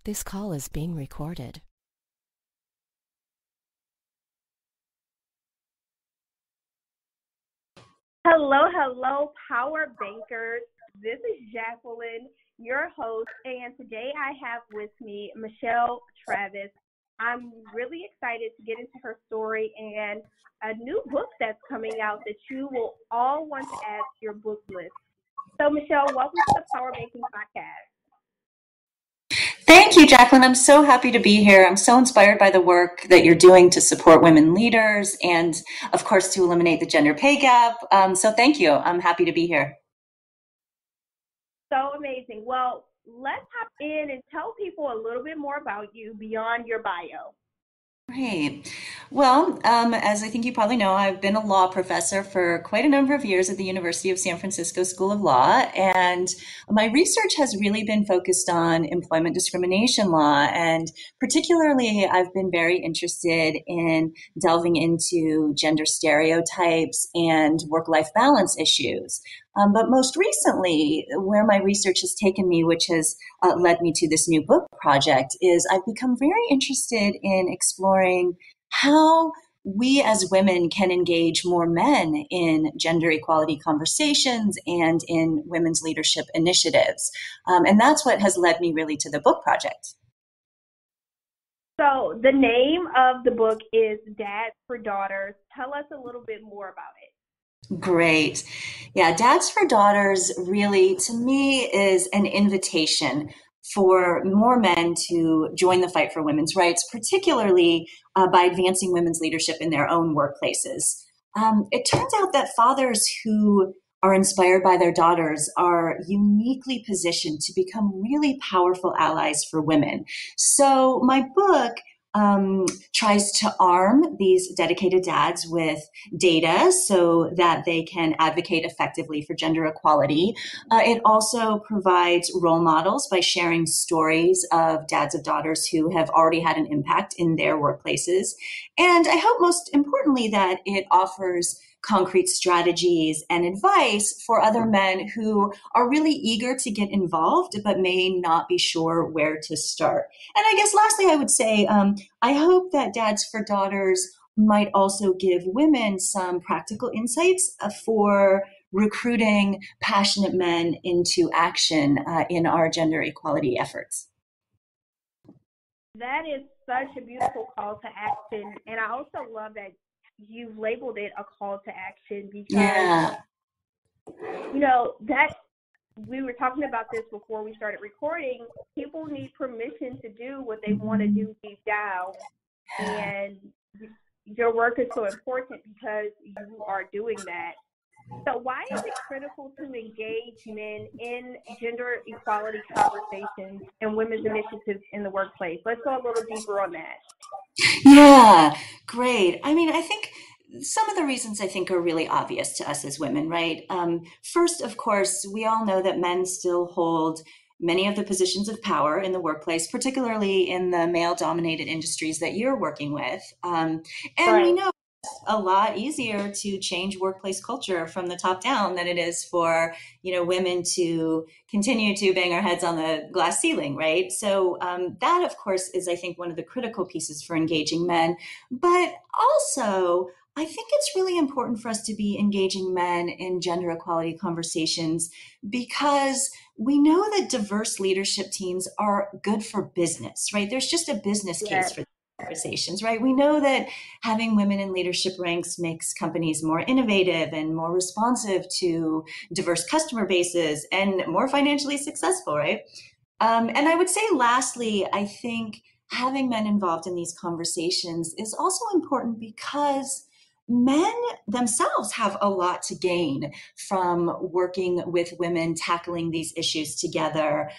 This call is being recorded. Hello, hello, Power Bankers. This is Jacqueline, your host, and today I have with me Michelle Travis. I'm really excited to get into her story and a new book that's coming out that you will all want to add to your book list. So, Michelle, welcome to the Power Banking Podcast. Thank you, Jacqueline. I'm so happy to be here. I'm so inspired by the work that you're doing to support women leaders and, of course, to eliminate the gender pay gap. So thank you. I'm happy to be here. So amazing. Well, let's hop in and tell people a little bit more about you beyond your bio. Great. Well, as I think you probably know, I've been a law professor for quite a number of years at the University of San Francisco School of Law, and my research has really been focused on employment discrimination law, and particularly I've been very interested in delving into gender stereotypes and work-life balance issues. But most recently, where my research has taken me, which has led me to this new book project, is I've become very interested in exploring how we as women can engage more men in gender equality conversations and in women's leadership initiatives. And that's what has led me really to the book project. So the name of the book is Dads for Daughters. Tell us a little bit more about it. Great. Yeah, Dads for Daughters really, to me, is an invitation for more men to join the fight for women's rights, particularly by advancing women's leadership in their own workplaces. It turns out that fathers who are inspired by their daughters are uniquely positioned to become really powerful allies for women. So my book tries to arm these dedicated dads with data so that they can advocate effectively for gender equality. It also provides role models by sharing stories of dads of daughters who have already had an impact in their workplaces. And I hope most importantly that it offers concrete strategies and advice for other men who are really eager to get involved but may not be sure where to start. And I guess lastly, I would say I hope that Dads for Daughters might also give women some practical insights for recruiting passionate men into action in our gender equality efforts. That is such a beautiful call to action. And I also love that you've labeled it a call to action because, that we were talking about this before we started recording. People need permission to do what they want to do deep down. And your work is so important because you are doing that. So why is it critical to engage men in gender equality conversations and women's initiatives in the workplace? Let's go a little deeper on that. Yeah, great. I mean, I think some of the reasons I think are really obvious to us as women, right? First, of course, we all know that men still hold many of the positions of power in the workplace, particularly in the male-dominated industries that you're working with. And we know it's a lot easier to change workplace culture from the top down than it is for, women to continue to bang our heads on the glass ceiling, right? So that, of course, is, I think, one of the critical pieces for engaging men. But also, I think it's really important for us to be engaging men in gender equality conversations because we know that diverse leadership teams are good for business, right? There's just a business case for conversations, right? We know that having women in leadership ranks makes companies more innovative and more responsive to diverse customer bases and more financially successful, right? And I would say lastly, I think having men involved in these conversations is also important because men themselves have a lot to gain from working with women, tackling these issues together,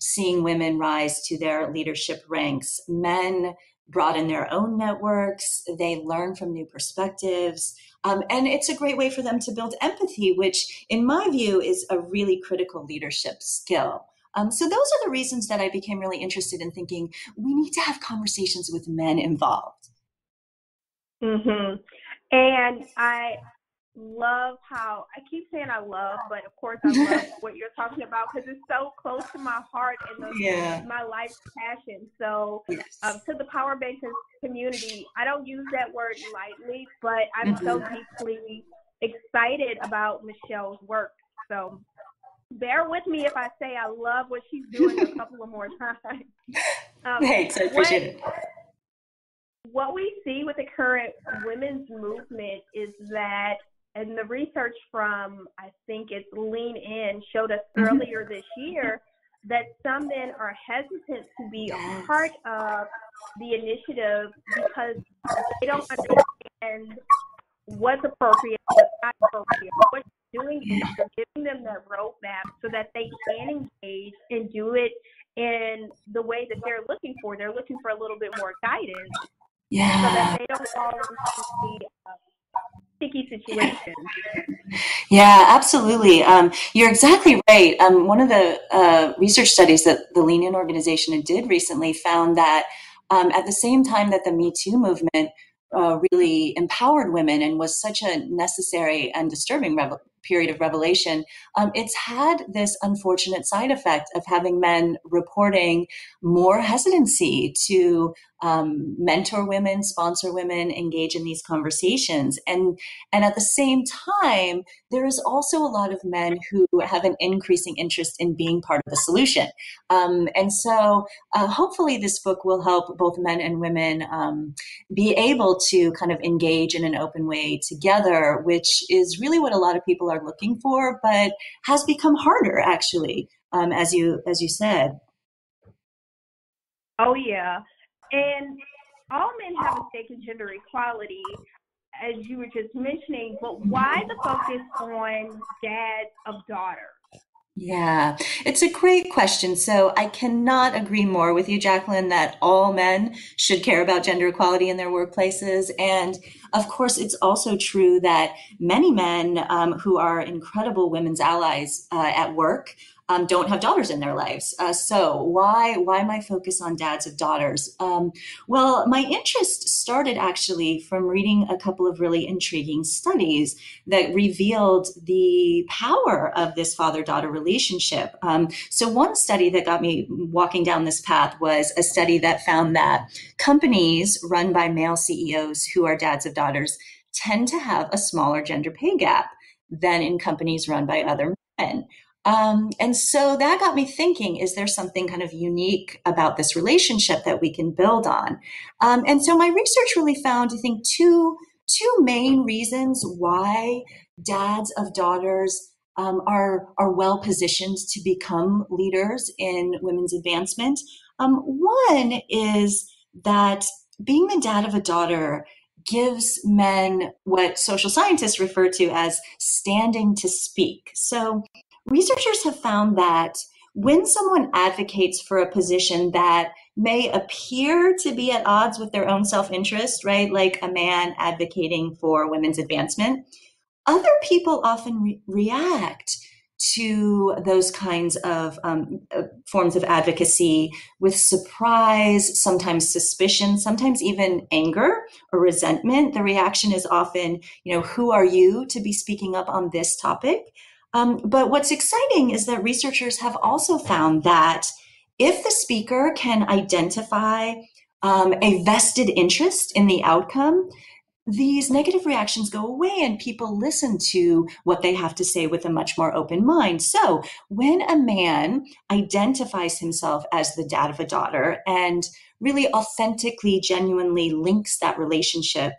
seeing women rise to their leadership ranks. Men broaden their own networks, they learn from new perspectives, and it's a great way for them to build empathy, which in my view is a really critical leadership skill. So those are the reasons that I became really interested in thinking we need to have conversations with men involved. Mm-hmm. And love how I keep saying I love, but of course I love what you're talking about because it's so close to my heart and Yeah. my life's passion. So, Yes. to the Power Bankers community, I don't use that word lightly, but I'm so Mhm. deeply excited about Michelle's work. So, bear with me if I say I love what she's doing a couple of more times. Um, Thanks, I what appreciate it. what we see with the current women's movement is that, and the research from, I think it's Lean In, showed us Mhm. earlier this year that some men are hesitant to be a part Yes. of the initiative because they don't understand what's appropriate, what's not appropriate. What you're doing is you're giving them that roadmap so that they can engage and do it in the way that they're looking for. They're looking for a little bit more guidance so that Yeah. they don't fall into the sticky situations. Yeah, absolutely. You're exactly right. One of the research studies that the Lean In organization did recently found that at the same time that the Me Too movement really empowered women and was such a necessary and disturbing period of revelation, it's had this unfortunate side effect of having men reporting more hesitancy to mentor women, sponsor women, engage in these conversations. And at the same time, there is also a lot of men who have an increasing interest in being part of the solution. And so hopefully this book will help both men and women be able to kind of engage in an open way together, which is really what a lot of people are looking for, but has become harder actually, as you said. Oh, yeah. And all men have a stake in gender equality, as you were just mentioning, but why the focus on dads of daughters? Yeah, it's a great question. So I cannot agree more with you, Jacqueline, that all men should care about gender equality in their workplaces. And of course, it's also true that many men who are incredible women's allies at work don't have daughters in their lives. So why my focus on dads of daughters? Well, my interest started actually from reading a couple of really intriguing studies that revealed the power of this father daughter relationship. So, one study that got me walking down this path was a study that found that companies run by male CEOs who are dads of daughters tend to have a smaller gender pay gap than in companies run by other men. And so that got me thinking, is there something kind of unique about this relationship that we can build on? And so my research really found, I think, two main reasons why dads of daughters are well positioned to become leaders in women's advancement. One is that being the dad of a daughter gives men what social scientists refer to as standing to speak. So researchers have found that when someone advocates for a position that may appear to be at odds with their own self interest, right? Like a man advocating for women's advancement, other people often react to those kinds of forms of advocacy with surprise, sometimes suspicion, sometimes even anger or resentment. The reaction is often, who are you to be speaking up on this topic? But what's exciting is that researchers have also found that if the speaker can identify a vested interest in the outcome, these negative reactions go away and people listen to what they have to say with a much more open mind. So when a man identifies himself as the dad of a daughter and really authentically, genuinely links that relationship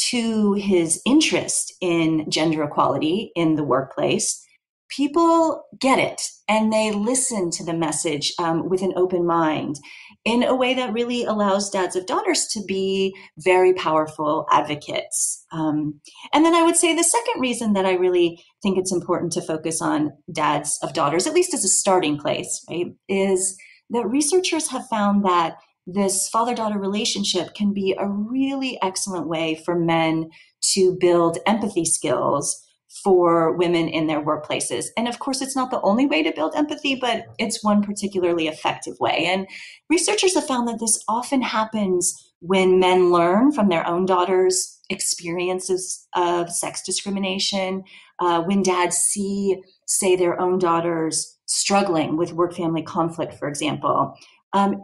to his interest in gender equality in the workplace, people get it and they listen to the message with an open mind in a way that really allows dads of daughters to be very powerful advocates. And then I would say the second reason that I really think it's important to focus on dads of daughters, at least as a starting place, right, is that researchers have found that this father daughter relationship can be a really excellent way for men to build empathy skills for women in their workplaces. And of course, it's not the only way to build empathy, but it's one particularly effective way. And researchers have found that this often happens when men learn from their own daughters' experiences of sex discrimination, when dads see, say, their own daughters struggling with work family conflict, for example,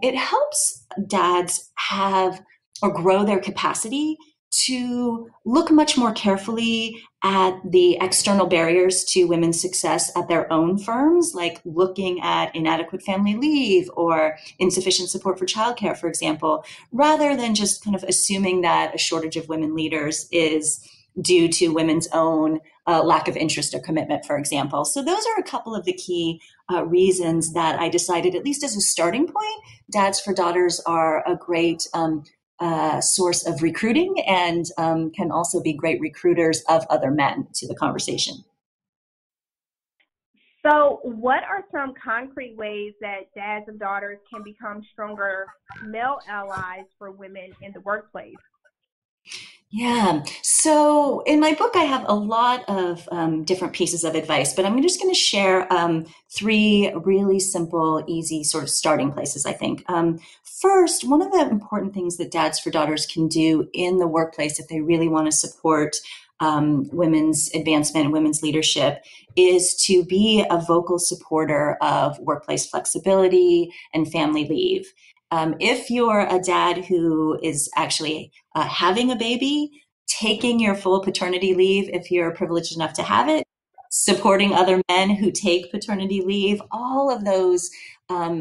it helps dads have or grow their capacity to look much more carefully at the external barriers to women's success at their own firms, like looking at inadequate family leave or insufficient support for childcare, for example, rather than just kind of assuming that a shortage of women leaders is due to women's own lack of interest or commitment, for example. So those are a couple of the key reasons that I decided, at least as a starting point, Dads for Daughters are a great source of recruiting and can also be great recruiters of other men to the conversation. So what are some concrete ways that dads of daughters can become stronger male allies for women in the workplace? Yeah. So in my book, I have a lot of different pieces of advice, but I'm just going to share three really simple, easy sort of starting places, I think. First, one of the important things that Dads for Daughters can do in the workplace if they really want to support women's advancement and women's leadership is to be a vocal supporter of workplace flexibility and family leave. If you're a dad who is actually having a baby, taking your full paternity leave if you're privileged enough to have it, supporting other men who take paternity leave, all of those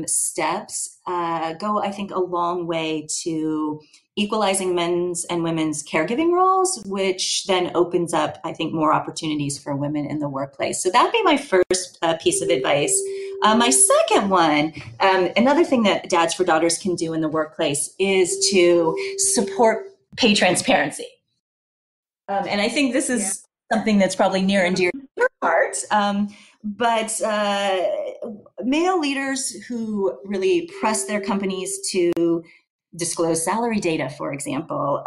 steps go, I think, a long way to equalizing men's and women's caregiving roles, which then opens up, I think, more opportunities for women in the workplace. So that'd be my first piece of advice. My second one, another thing that Dads for Daughters can do in the workplace is to support pay transparency. And I think this is something that's probably near and dear to your heart. But male leaders who really press their companies to disclose salary data, for example,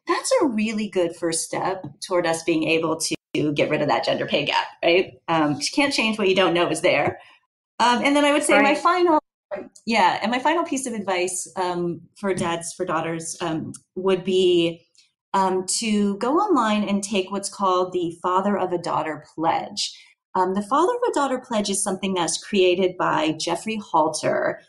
that's a really good first step toward us being able to get rid of that gender pay gap, right? You can't change what you don't know is there. And then I would say my final piece of advice for Dads for Daughters would be to go online and take what's called the Father of a Daughter Pledge. The Father of a Daughter Pledge is something that's created by Jeffrey Halter.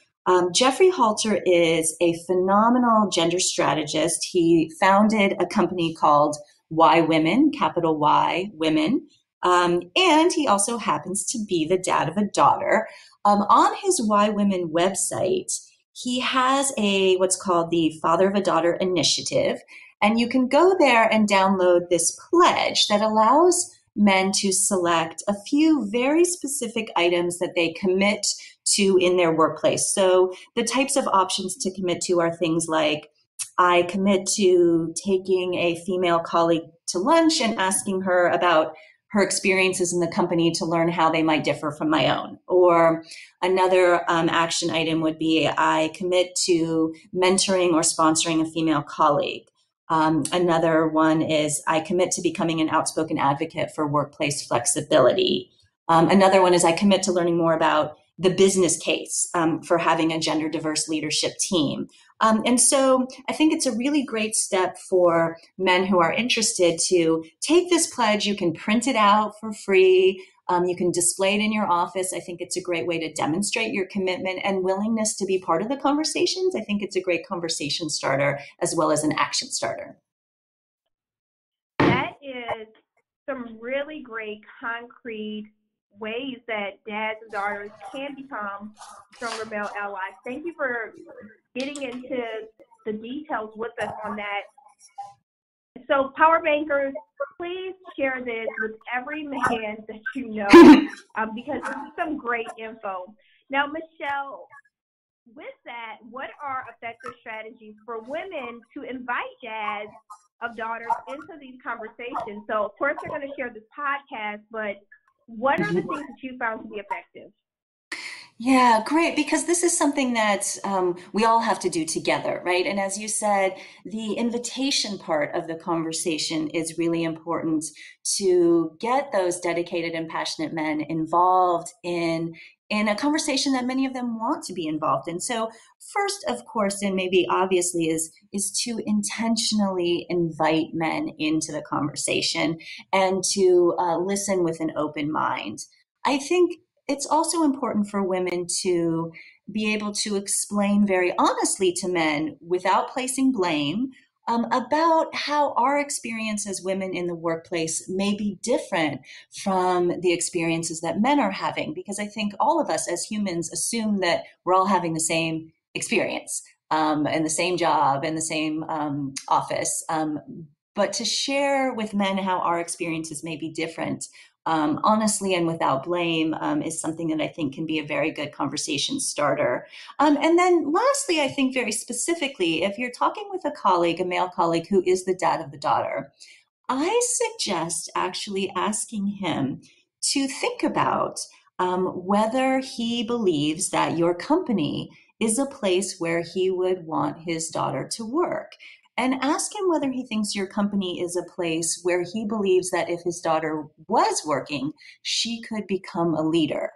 Jeffrey Halter is a phenomenal gender strategist. He founded a company called Why Women, capital Y Women. And he also happens to be the dad of a daughter. On his Why Women website, he has what's called the Father of a Daughter Initiative. And you can go there and download this pledge that allows men to select a few very specific items that they commit to in their workplace. So the types of options to commit to are things like, I commit to taking a female colleague to lunch and asking her about her experiences in the company to learn how they might differ from my own. Or another action item would be, I commit to mentoring or sponsoring a female colleague. Another one is, I commit to becoming an outspoken advocate for workplace flexibility. Another one is, I commit to learning more about the business case for having a gender diverse leadership team. And so I think it's a really great step for men who are interested to take this pledge. You can print it out for free. You can display it in your office. I think it's a great way to demonstrate your commitment and willingness to be part of the conversations. I think it's a great conversation starter as well as an action starter. That is some really great concrete ways that dads and daughters can become stronger male allies. Thank you for getting into the details with us on that. So, Power Bankers, please share this with every man that you know, because this is some great info. Now, Michelle, with that, what are effective strategies for women to invite dads of daughters into these conversations? So, of course, they're going to share this podcast, but what are the things that you found to be effective? Yeah, great, because this is something that we all have to do together, right? And as you said, the invitation part of the conversation is really important to get those dedicated and passionate men involved in in a conversation that many of them want to be involved in. So first, of course, and maybe obviously, is to intentionally invite men into the conversation and to listen with an open mind. I think it's also important for women to be able to explain very honestly to men without placing blame about how our experience as women in the workplace may be different from the experiences that men are having. Because I think all of us as humans assume that we're all having the same experience and the same job and the same office. But to share with men how our experiences may be different, honestly and without blame, is something that I think can be a very good conversation starter. And then lastly, I think very specifically, if you're talking with a colleague, a male colleague who is the dad of the daughter, I suggest actually asking him to think about whether he believes that your company is a place where he would want his daughter to work. And ask him whether he thinks your company is a place where he believes that if his daughter was working, she could become a leader.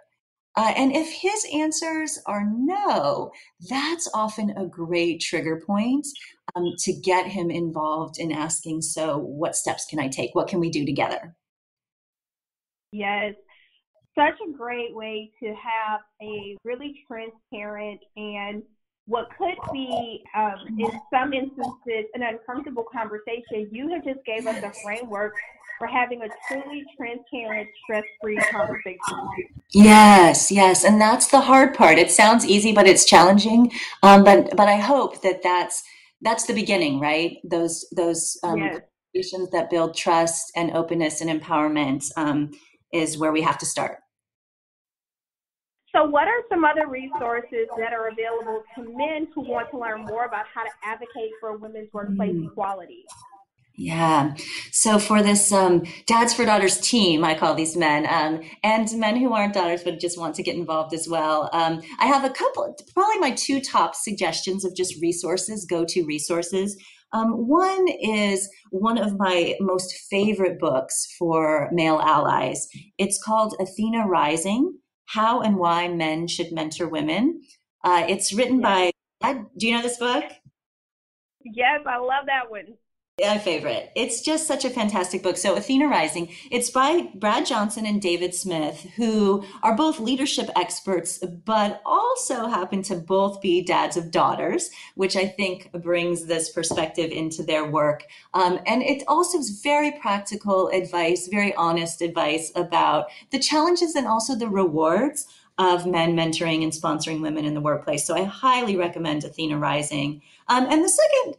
And if his answers are no, that's often a great trigger point to get him involved in asking, so what steps can I take? What can we do together? Yes, such a great way to have a really transparent and what could be, in some instances, an uncomfortable conversation. You have just gave us a framework for having a truly transparent, stress-free conversation. Yes, yes, and that's the hard part. It sounds easy, but it's challenging. But I hope that that's the beginning, right? Those Yes. conversations that build trust and openness and empowerment is where we have to start. So what are some other resources that are available to men who want to learn more about how to advocate for women's workplace Mm. equality? Yeah. So for this Dads for Daughters team, I call these men, and men who aren't daughters but just want to get involved as well. I have a couple, probably my two top suggestions of just resources, go-to resources. One is one of my most favorite books for male allies. It's called Athena Rising: How and Why Men Should Mentor Women. It's written Yes. by, do you know this book? Yes, I love that one. My favorite. It's just such a fantastic book. So, Athena Rising, it's by Brad Johnson and David Smith, who are both leadership experts, but also happen to both be dads of daughters, which I think brings this perspective into their work. And it also is very practical advice, very honest advice about the challenges and also the rewards of men mentoring and sponsoring women in the workplace. So, I highly recommend Athena Rising. And the second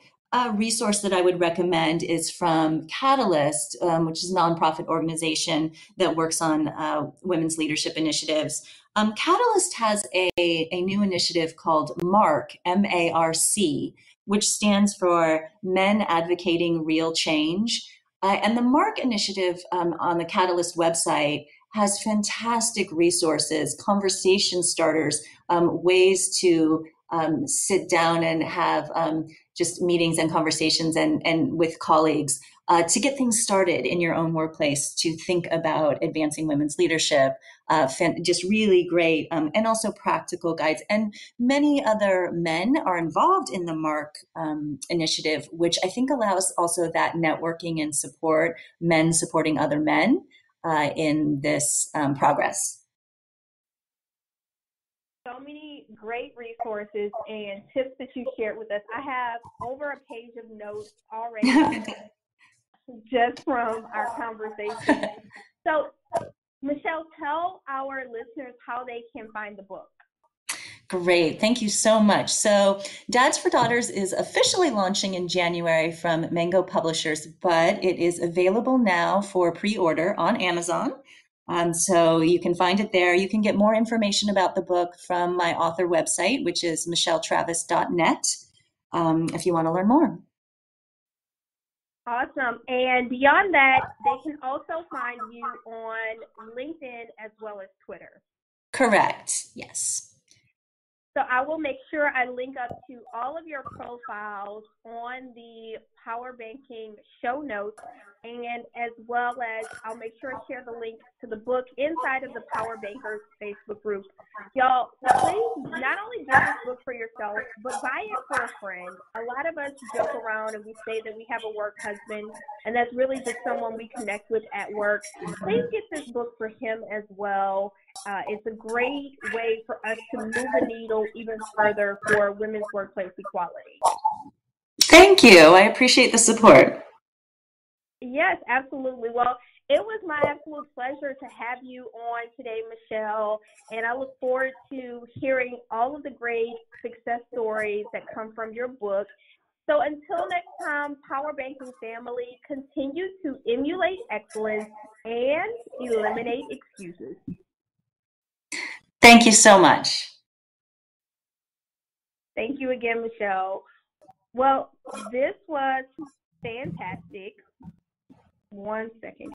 resource that I would recommend is from Catalyst, which is a nonprofit organization that works on women's leadership initiatives. Catalyst has a new initiative called MARC, M-A-R-C, which stands for Men Advocating Real Change. And the MARC initiative on the Catalyst website has fantastic resources, conversation starters, ways to sit down and have just meetings and conversations and with colleagues to get things started in your own workplace to think about advancing women's leadership. Just really great and also practical guides. And many other men are involved in the MARC initiative, which I think allows also that networking and support, men supporting other men in this progress. So many great resources and tips that you shared with us. I have over a page of notes already just from our conversation. So, Michelle, tell our listeners how they can find the book. Great. Thank you so much. So, Dads for Daughters is officially launching in January from Mango Publishers, but it is available now for pre-order on Amazon. So you can find it there. You can get more information about the book from my author website, which is michelletravis.net, if you want to learn more. Awesome. And beyond that, they can also find you on LinkedIn as well as Twitter. Correct. Yes. So I will make sure I link up to all of your profiles on the Power Banking show notes, and as well as I'll make sure I share the link to the book inside of the Power Bankers Facebook group. Y'all, please not only get this book for yourself, but buy it for a friend. A lot of us joke around and we say that we have a work husband, and that's really just someone we connect with at work. Please get this book for him as well. It's a great way for us to move the needle even further for women's workplace equality. Thank you. I appreciate the support. Yes, absolutely. Well, it was my absolute pleasure to have you on today, Michelle, and I look forward to hearing all of the great success stories that come from your book. So until next time, Power Banking family, continue to emulate excellence and eliminate excuses. Thank you so much. Thank you again, Michelle. Well, this was fantastic. One second.